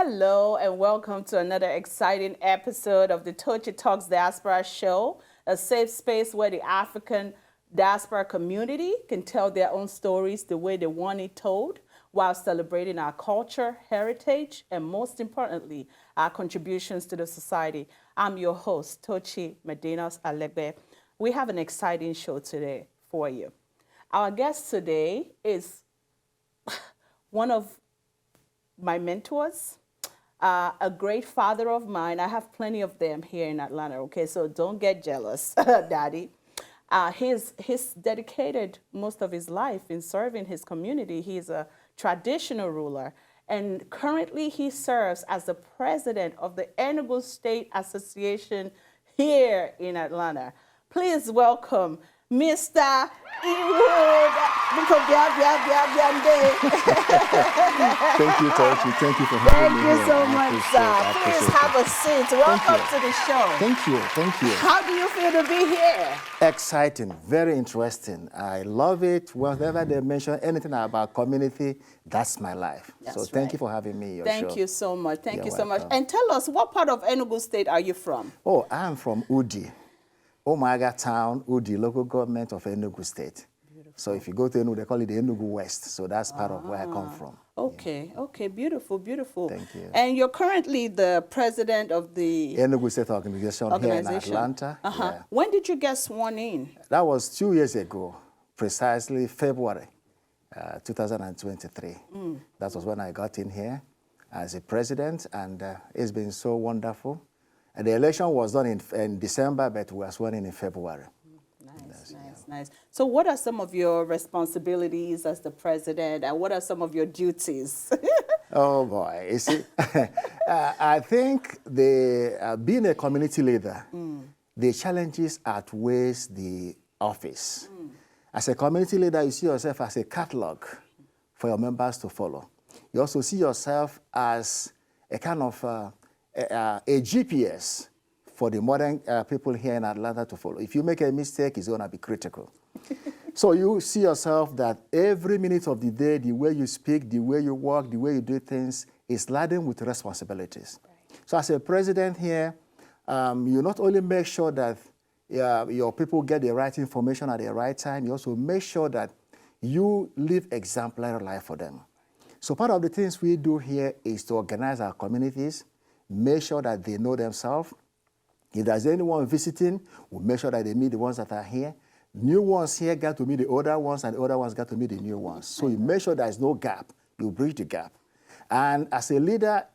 Hello and welcome to another exciting episode of the Tochi Talks Diaspora Show, a safe space where the African diaspora community can tell their own stories the way they want it told, while celebrating our culture, heritage, and most importantly, our contributions to the society. I'm your host, Tochi Aguene. We have an exciting show today for you. Our guest today is one of my mentors, a great father of mine. I have plenty of them here in Atlanta, okay? So don't get jealous, Daddy. He's dedicated most of his life in serving his community. He's a traditional ruler, and currently he serves as the president of the Enugu State Association here in Atlanta. Please welcome Mr. Iwu Aguene. Thank you, Tochi. Thank you for having me. Thank you so much, sir. Please have a seat. Welcome to the show. Thank you. Thank you. How do you feel to be here? Exciting. Very interesting. I love it. Whenever they mention anything about community, that's my life. That's so right. Thank you for having me. Thank you so much. Thank you so much. Welcome. And tell us, what part of Enugu State are you from? Oh, I'm from Udi. Omaga Town, Udi, local government of Enugu State. Beautiful. So if you go to Enugu, they call it the Enugu West. So that's part of where I come from. Okay, okay, beautiful, beautiful. Thank you. And you're currently the president of the Enugu State Organization here in Atlanta. Yeah. When did you get sworn in? That was 2 years ago, precisely February 2023. That was when I got in here as a president, and it's been so wonderful. And the election was done in December, but we were sworn in February. Nice. So what are some of your responsibilities as the president, and what are some of your duties? Oh, boy. You see, I think being a community leader, the challenges outweighs the office. As a community leader, you see yourself as a catalog for your members to follow. You also see yourself as a kind of a GPS for the modern people here in Atlanta to follow. If you make a mistake, it's going to be critical. So you see yourself that every minute of the day, the way you speak, the way you walk, the way you do things is laden with responsibilities. Right. So as a president here, you not only make sure that your people get the right information at the right time, you also make sure that you live exemplary life for them. So part of the things we do here is to organize our communities, make sure that they know themselves. If there's anyone visiting, we'll make sure that they meet the ones that are here. New ones here got to meet the older ones, and the older ones got to meet the new ones. So you make sure there's no gap. You bridge the gap. And as a leader,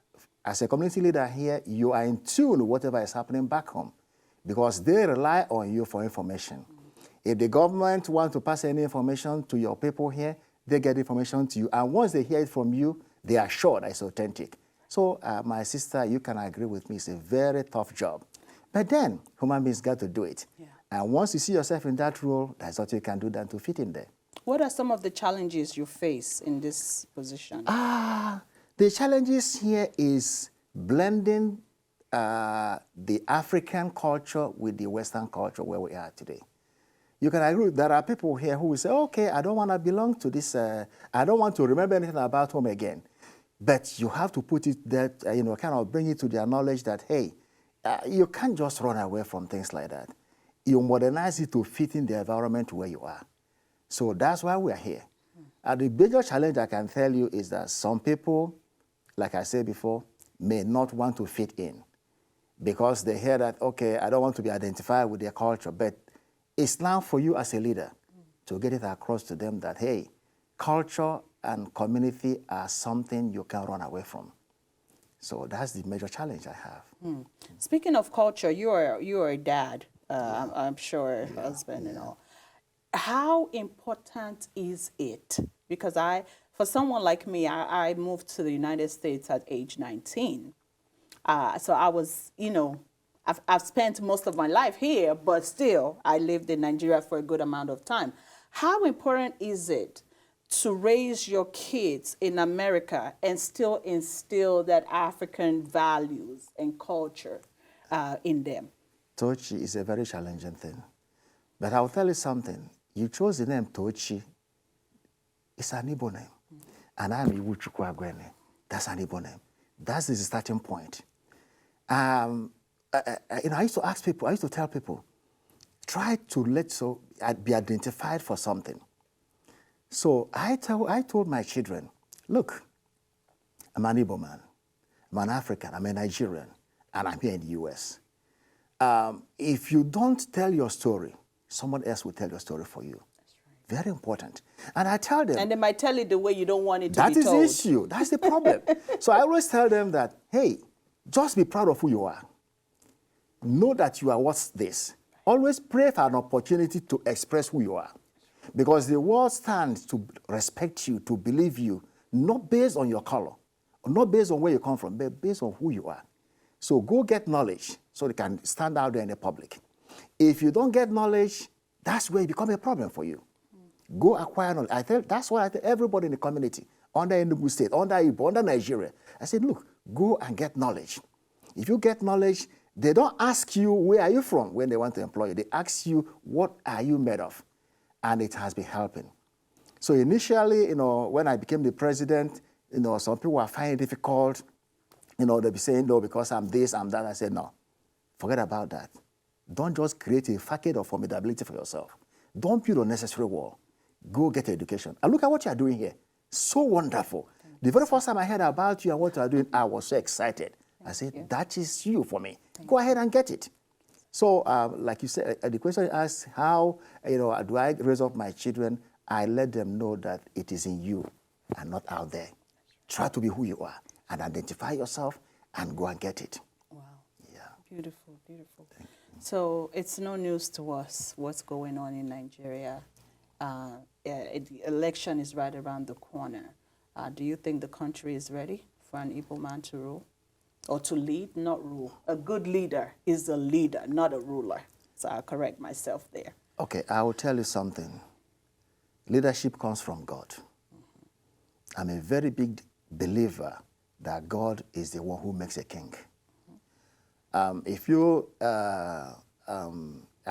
as a community leader here, you are in tune with whatever is happening back home, because they rely on you for information. If the government wants to pass any information to your people here, they get information to you. And once they hear it from you, they are sure that it's authentic. So my sister, you can agree with me, it's a very tough job. But then, human beings got to do it. Yeah. And once you see yourself in that role, that's what you can do then to fit in there. What are some of the challenges you face in this position? The challenges here is blending the African culture with the Western culture where we are today. You can agree, there are people here who will say, okay, I don't want to belong to this, I don't want to remember anything about home again. But you have to put it that, kind of bring it to their knowledge that, hey, you can't just run away from things like that. You modernize it to fit in the environment where you are. So that's why we are here. And the bigger challenge I can tell you is that some people, like I said before, may not want to fit in because they hear that, okay, I don't want to be identified with their culture, but it's now for you as a leader to get it across to them that, hey, culture and community are something you can't run away from. So that's the major challenge I have. Speaking of culture, you are a dad, I'm sure, husband and all. How important is it? Because for someone like me, I moved to the United States at age 19. So I was, I've spent most of my life here, but still I lived in Nigeria for a good amount of time. How important is it to raise your kids in America and still instill that African values and culture in them? Tochi is a very challenging thing. But I'll tell you something. You chose the name Tochi. It's an Igbo name. And I'm Iwuchukwu Aguene. That's an Igbo name. That is the starting point. I used to ask people, I used to tell people, try to be identified for something. So I told my children, look, I'm an Igbo man, I'm an African, I'm a Nigerian, and I'm here in the US. If you don't tell your story, someone else will tell your story for you. That's right. Very important. And I tell them. And they might tell it the way you don't want it to be told. That is the issue. That's the problem. So I always tell them that, hey, just be proud of who you are. Know that you are what's this. Always pray for an opportunity to express who you are. Because the world stands to respect you, to believe you, not based on your color, or not based on where you come from, but based on who you are. So go get knowledge so they can stand out there in the public. If you don't get knowledge, that's where it becomes a problem for you. Go acquire knowledge. That's why I tell everybody in the community, under Enugu State, under Igbo, under Nigeria, I said, look, go and get knowledge. If you get knowledge, they don't ask you, where are you from, when they want to employ you. They ask you, what are you made of? And it has been helping. So initially, when I became the president, some people were finding it difficult. They'll be saying, no, because I'm this, I'm that. I said, no, forget about that. Don't just create a facade of formidability for yourself. Don't build unnecessary wall. Go get education. And look at what you are doing here. So wonderful. The very first time I heard about you and what you are doing, I was so excited. I said, that is you for me. Go ahead and get it. So, like you said, the question asks, how do I raise up my children? I let them know that it is in you and not out there. Try to be who you are and identify yourself and go and get it. Wow. Yeah. Beautiful, beautiful. So it's no news to us what's going on in Nigeria. The election is right around the corner. Do you think the country is ready for an Igbo man to rule? Or to lead, not rule? A good leader is a leader, not a ruler. So I'll correct myself there. Okay, I will tell you something. Leadership comes from God. Mm-hmm. I'm a very big believer that God is the one who makes a king. If you are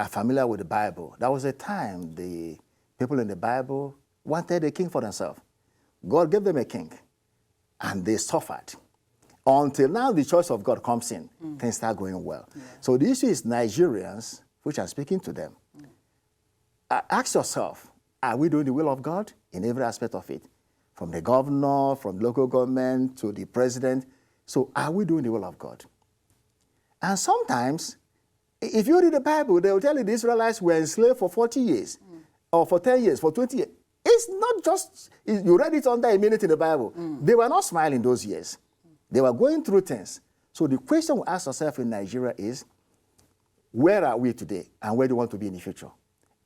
familiar with the Bible, there was a time the people in the Bible wanted a king for themselves. God gave them a king, and they suffered. Until now, the choice of God comes in, things start going well. Yeah. So the issue is Nigerians, which I'm speaking to them. Ask yourself, are we doing the will of God in every aspect of it? From the governor, from local government, to the president. So are we doing the will of God? And sometimes, if you read the Bible, they will tell you the Israelites were enslaved for 40 years, or for 10 years, for 20 years. It's not just, you read it under a minute in the Bible. They were not smiling those years. They were going through things. So the question we ask ourselves in Nigeria is, where are we today, and where do we want to be in the future?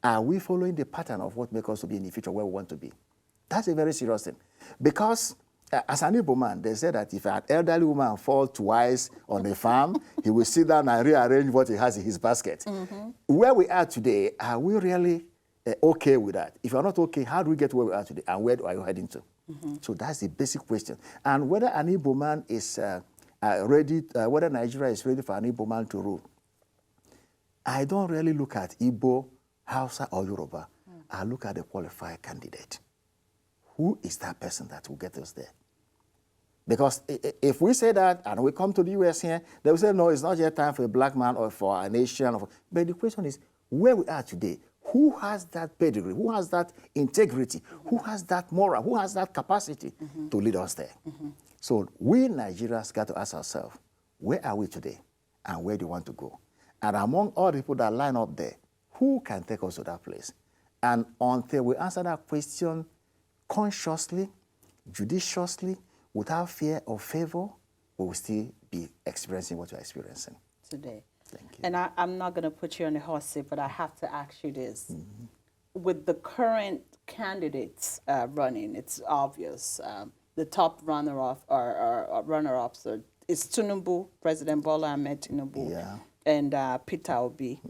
Are we following the pattern of what makes us to be in the future, where we want to be? That's a very serious thing. Because as an Igbo man, they say that if an elderly woman falls twice on a farm, he will sit down and rearrange what he has in his basket. Mm-hmm. Where we are today, are we really okay with that? If you're not okay, how do we get to where we are today, and where are you heading to? Mm-hmm. So that's the basic question. And whether an Igbo man is ready, whether Nigeria is ready for an Igbo man to rule, I don't really look at Igbo, Hausa, or Yoruba. I look at the qualified candidate. Who is that person that will get us there? Because if we say that and we come to the US here, they will say, no, it's not yet time for a black man or for a nation. But the question is, where we are today, who has that pedigree? Who has that integrity? Who has that moral? Who has that capacity to lead us there? So we Nigerians got to ask ourselves, where are we today? And where do we want to go? And among all the people that line up there, who can take us to that place? And until we answer that question consciously, judiciously, without fear or favor, we will still be experiencing what we're experiencing today. Thank you. And I'm not going to put you on the hot seat, but I have to ask you this. With the current candidates running, it's obvious. The top runner-ups is Tinubu, President Bola Ahmed Tinubu, and Peter Obi.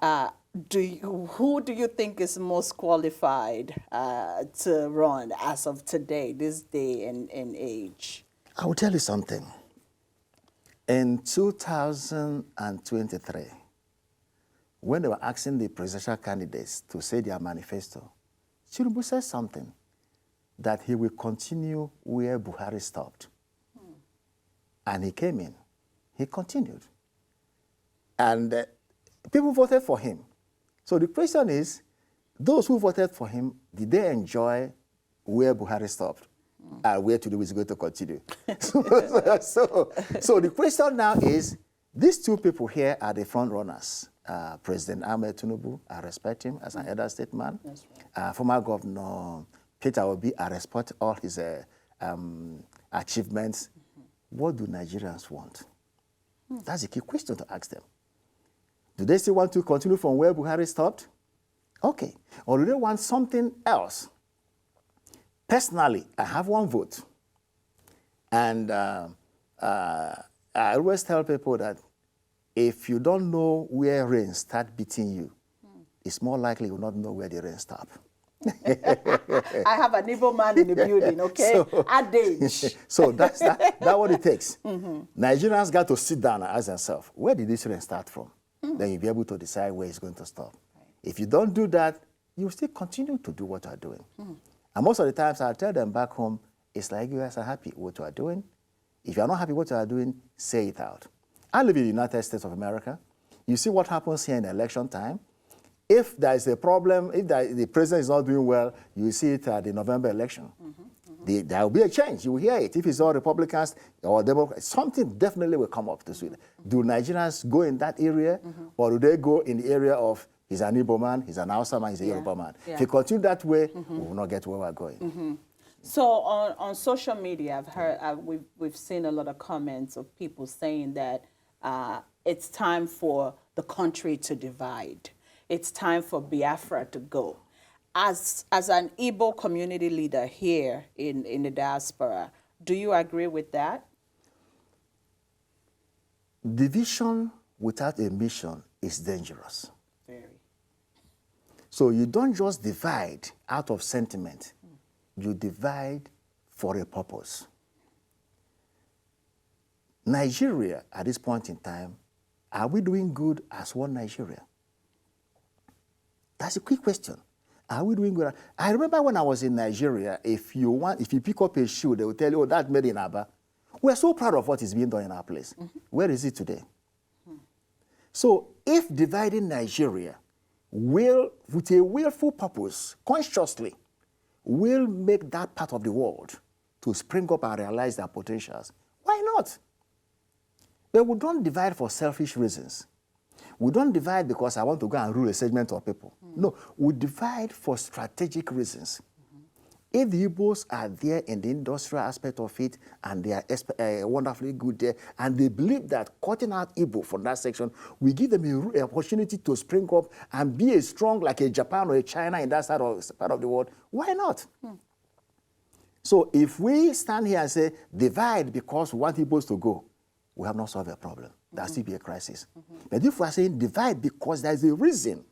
Yeah. Who do you think is most qualified to run as of today, this day and age? I will tell you something. In 2023, when they were asking the presidential candidates to say their manifesto, Tinubu said something, that he will continue where Buhari stopped. And he came in. He continued. And people voted for him. So the question is, those who voted for him, did they enjoy where Buhari stopped? And where to do is going to continue. So the question now is, these two people here are the front runners. President Ahmed Tinubu, I respect him as an elder statesman. Right. Former Governor Peter Obi, I respect all his achievements. What do Nigerians want? That's a key question to ask them. Do they still want to continue from where Buhari stopped? Okay. Or do they want something else? Personally, I have one vote. And I always tell people that if you don't know where rain starts beating you, it's more likely you will not know where the rain stops. I have an Igbo man in the building, okay? So, adage. So that's what it takes. Nigerians got to sit down and ask themselves, where did this rain start from? Then you'll be able to decide where it's going to stop. Right. If you don't do that, you still continue to do what you're doing. And most of the times I tell them back home, it's like you guys are happy with what you are doing. If you're not happy with what you are doing, say it out. I live in the United States of America. You see what happens here in election time. If there is a problem, if the president is not doing well, you will see it at the November election. There will be a change. You will hear it. If it's all Republicans or Democrats, something definitely will come up to Sweden. Do Nigerians go in that area, or do they go in the area of he's an Igbo man, he's an Hausa man, he's a Yoruba man? Yeah. If you continue that way, we will not get where we're going. So on social media, I've heard we've seen a lot of comments of people saying that it's time for the country to divide. It's time for Biafra to go. As an Igbo community leader here in the diaspora, do you agree with that? Division without a mission is dangerous. Very. So you don't just divide out of sentiment. You divide for a purpose. Nigeria, at this point in time, are we doing good as one Nigeria? That's a quick question. Are we doing good? I remember when I was in Nigeria, if you pick up a shoe, they will tell you, oh, that's made in Aba. We're so proud of what is being done in our place. Where is it today? So if dividing Nigeria with a willful purpose, consciously, will make that part of the world to spring up and realize their potentials, why not? But we don't divide for selfish reasons. We don't divide because I want to go and rule a segment of people. No, we divide for strategic reasons. If the Igbos are there in the industrial aspect of it, and they are wonderfully good there, and they believe that cutting out Igbo from that section will give them an opportunity to spring up and be as strong like a Japan or a China in that part of the world, why not? So if we stand here and say, divide because we want Igbos to go, we have not solved a problem. There'll still be a crisis. But if we are saying divide because there's a reason,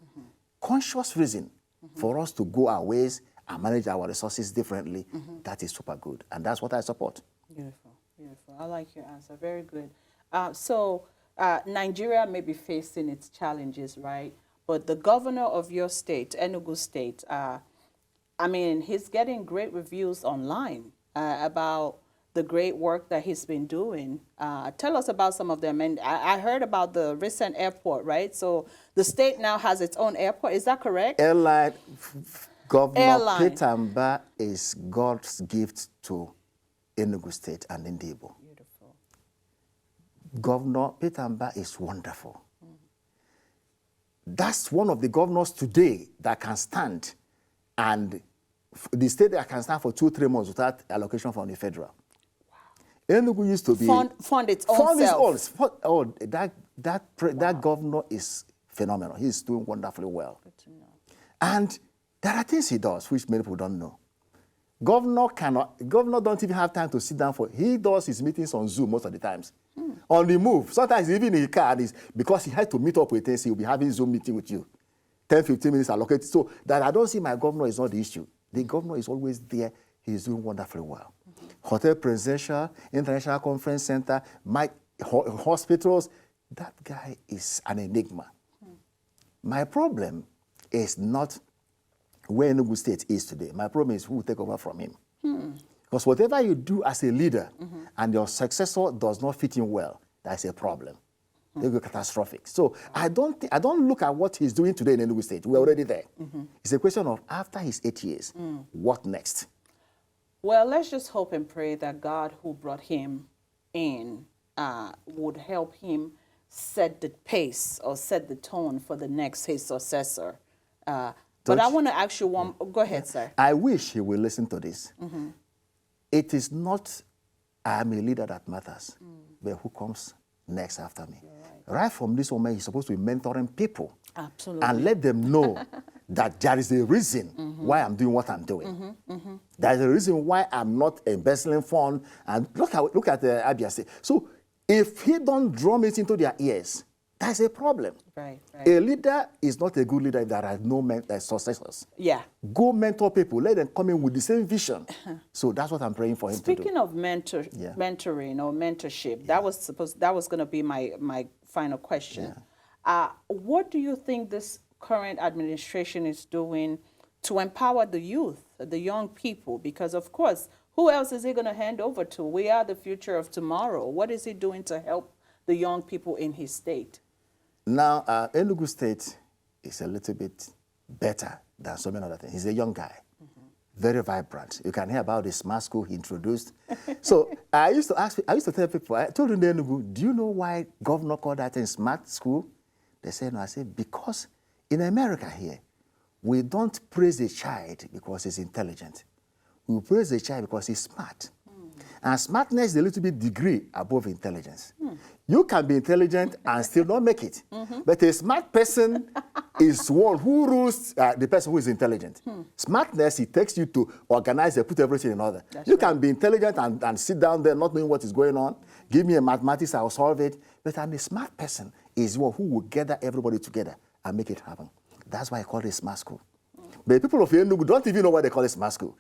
conscious reason, for us to go our ways and manage our resources differently, that is super good. And that's what I support. Beautiful, beautiful. I like your answer. Very good. So Nigeria may be facing its challenges, right? But the governor of your state, Enugu State, I mean, he's getting great reviews online about the great work that he's been doing. Tell us about some of them. And I heard about the recent airport, right? So the state now has its own airport. Is that correct? Governor Peter Mba is God's gift to Enugu State and Igbo. Beautiful. Governor Peter Mba is wonderful. That's one of the governors today that can stand, and the state that can stand for 2-3 months without allocation from the federal. Enugu used to be fund its own self. That governor is phenomenal. He's doing wonderfully well. Good to know. And there are things he does which many people don't know. Governor don't even have time to sit down he does his meetings on Zoom most of the times. On the move. Sometimes even in his car, because he had to meet up with us, he'll be having Zoom meeting with you. 10-15 minutes allocated. So that I don't see my governor is not the issue. The governor is always there. He's doing wonderfully well. Hotel Presidential, International Conference Center, hospitals, that guy is an enigma. My problem is not where Enugu State is today. My problem is who will take over from him. Because whatever you do as a leader and your successor does not fit in well, that's a problem. It will be catastrophic. So I don't look at what he's doing today in Enugu State. We're already there. It's a question of after his 8 years, what next? Well, let's just hope and pray that God who brought him in would help him set the pace or set the tone for the next, his successor. But I want to ask you one, go ahead, sir. I wish he will listen to this. It is not I am a leader that matters, but who comes next after me. Right from this moment, he's supposed to be mentoring people. Absolutely. And let them know that there is a reason why I'm doing what I'm doing. There is a reason why I'm not embezzling funds. And look at the Abia State. So if he don't drum it into their ears, that's a problem. Right. A leader is not a good leader if there are no successors. Yeah. Go mentor people. Let them come in with the same vision. So that's what I'm praying for him to do. Speaking of mentoring or mentorship, that was going to be my final question. What do you think this current administration is doing to empower the youth, the young people? Because of course, who else is he going to hand over to? We are the future of tomorrow. What is he doing to help the young people in his state? Now, Enugu State is a little bit better than so many other things. He's a young guy, very vibrant. You can hear about the smart school he introduced. So I used to tell people, I told them in Enugu, do you know why governor called that a smart school? They said, no. I said, because in America here, we don't praise a child because he's intelligent. We praise a child because he's smart. And smartness is a little bit degree above intelligence. You can be intelligent and still not make it. But a smart person is one who rules the person who is intelligent. Smartness, it takes you to organize and put everything in order. You can be intelligent and sit down there not knowing what is going on. Give me a mathematics, I'll solve it. But a smart person is one who will gather everybody together and make it happen. That's why I call it a smart school. But people of Enugu don't even know why they call it smart school.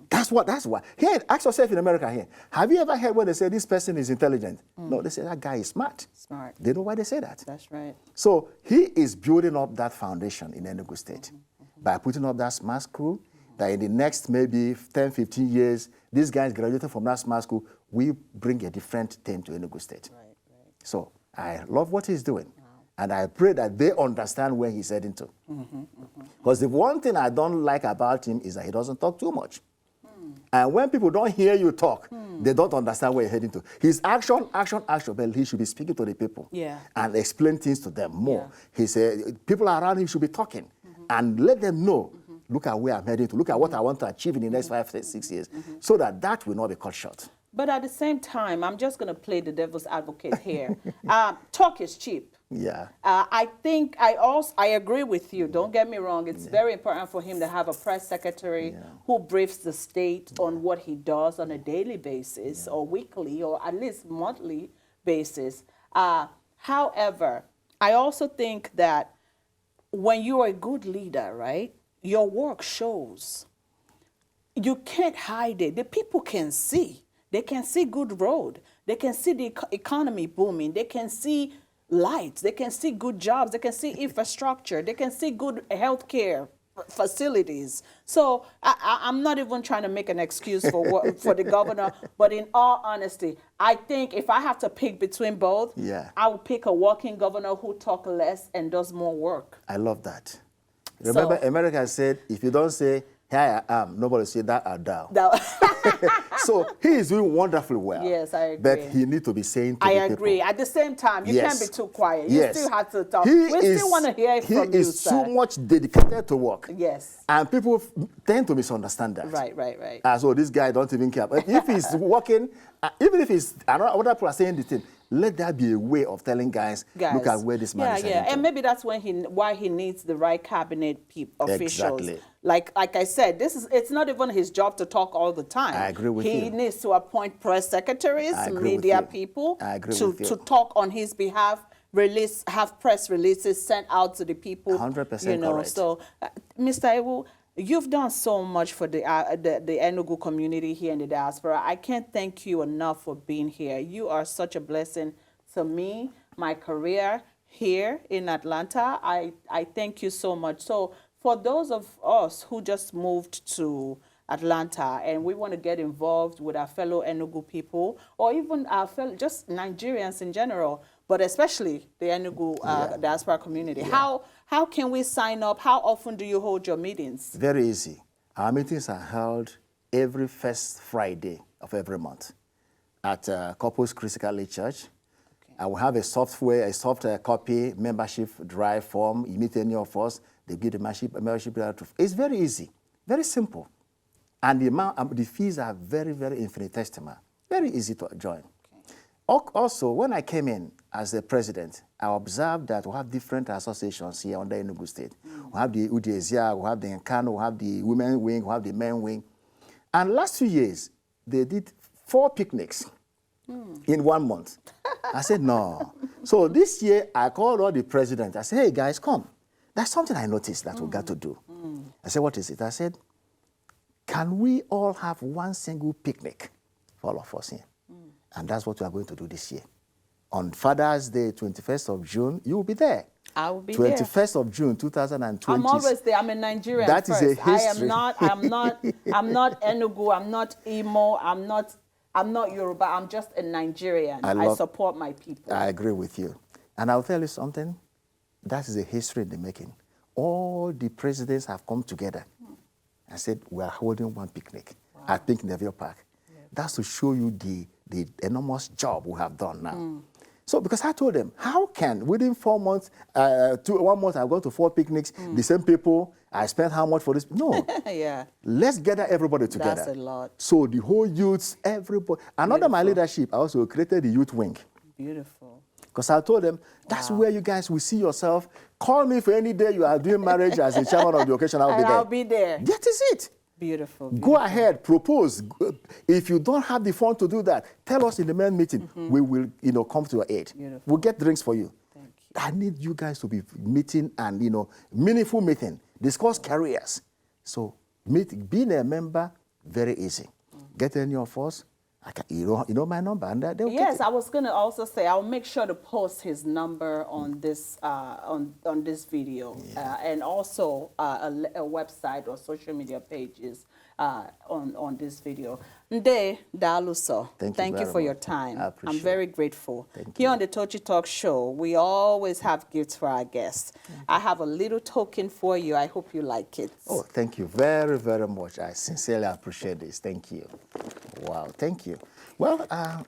That's why. Here, ask yourself in America here, have you ever heard when they say this person is intelligent? No, they say that guy is smart. They know why they say that. That's right. So he is building up that foundation in Enugu State by putting up that smart school, that in the next maybe 10, 15 years, these guys graduated from that smart school, we bring a different thing to Enugu State. So I love what he's doing. And I pray that they understand where he's heading to. Because the one thing I don't like about him is that he doesn't talk too much. And when people don't hear you talk, they don't understand where you're heading to. His action, but he should be speaking to the people and explain things to them more. He said, people around him should be talking and let them know, look at where I'm heading to, look at what I want to achieve in the next 5, 6 years, so that will not be cut short. But at the same time, I'm just going to play the devil's advocate here. Talk is cheap. I think I agree with you. Don't get me wrong. It's very important for him to have a press secretary who briefs the state on what he does on a daily basis or weekly or at least monthly basis. However, I also think that when you're a good leader, right, your work shows. You can't hide it. The people can see. They can see good road. They can see the economy booming. They can see lights. They can see good jobs. They can see infrastructure. They can see good healthcare facilities. So I'm not even trying to make an excuse for the governor, but in all honesty, I think if I have to pick between both, I would pick a working governor who talks less and does more work. I love that. Remember, America said, if you don't say, here I am, nobody say that or thou. So he is doing wonderfully well. Yes, I agree. But he needs to be saying to the people. I agree. At the same time, you can't be too quiet. You still have to talk. We still want to hear from you, He is too much dedicated to work. Yes. And people tend to misunderstand that. Right. So this guy don't even care. But if he's working, even if he's, other people are saying the thing, let there be a way of telling guys, look at where this man is heading to. And maybe that's why he needs the right cabinet officials. Exactly. Like I said, it's not even his job to talk all the time. I agree with you. He needs to appoint press secretaries, media people to talk on his behalf, have press releases sent out to the people. 100% correct. So, Mr. Iwu, you've done so much for the Enugu community here in the diaspora. I can't thank you enough for being here. You are such a blessing to me, my career here in Atlanta. I thank you so much. So for those of us who just moved to Atlanta, and we want to get involved with our fellow Enugu people, or even our fellow, just Nigerians in general, but especially the Enugu diaspora community. How can we sign up? How often do you hold your meetings? Very easy. Our meetings are held every first Friday of every month at Corpus Christi Catholic Church. I will have a soft copy membership drive form. You meet any of us, they give the membership. It's very easy, very simple. And the fees are very, very infinitesimal. Very easy to join. Okay. Also, when I came in as the president, I observed that we have different associations here under Enugu State. We have the Udezia, we have the Nkano, we have the women wing, we have the men wing. And last 2 years, they did 4 picnics in 1 month. I said, no. So this year, I called all the presidents. I said, hey, guys, come. There's something I noticed that we got to do. I said, what is it? I said, can we all have one single picnic for all of us here? And that's what we are going to do this year. On Father's Day, 21st of June, you will be there. I will be 21st there. 21st of June, 2020. I'm always there. I'm a Nigerian That first. is a history. I'm not Enugu. I'm not Imo. I'm not Yoruba. I'm just a Nigerian. I support my people. I agree with you. And I'll tell you something. That is a history in the making. All the presidents have come together. I said, we are holding one picnic at Pink Neville Park. Yeah. That's to show you the enormous job we have done now. So, because I told them, how can, within 4 months, 1 month, I've gone to 4 picnics, the same people, I spent how much for this? No. Let's gather everybody together. That's a lot. So, the whole youths, everybody. And under my leadership, I also created the youth wing. Beautiful. Because I told them, that's where you guys will see yourself. Call me for any day you are doing marriage as a chairman of the occasion. I'll be there. That is it. Beautiful. Go ahead, propose. If you don't have the fund to do that, tell us in the main meeting. We will, come to your aid. Beautiful. We'll get drinks for you. Thank you. I need you guys to be meeting and, meaningful meeting. Discuss careers. So, being a member, very easy. Get any of us. You know my number, and they'll yes, I was going to also say I'll make sure to post his number on this on this video, and also a website or social media pages on this video. Nde Daluso, thank you for your time. I'm very grateful. Here on the Tochi Talks Show, we always have gifts for our guests. I have a little token for you. I hope you like it. Oh, thank you very, very much. I sincerely appreciate this. Thank you. Wow, thank you. Well,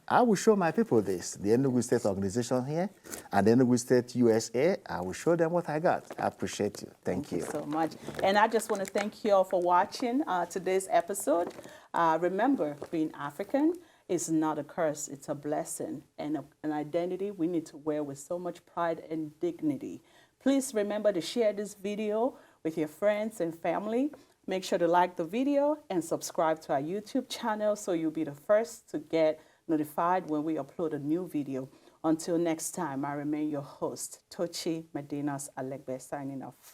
I will show my people this, the Enugu State organization here, and the Enugu State USA. I will show them what I got. I appreciate you. Thank you so much. And I just want to thank you all for watching today's episode. Remember, being African is not a curse, it's a blessing and an identity we need to wear with so much pride and dignity. Please remember to share this video with your friends and family. Make sure to like the video and subscribe to our YouTube channel so you'll be the first to get notified when we upload a new video. Until next time, I remain your host, Tochi Medinas Alegbe, signing off.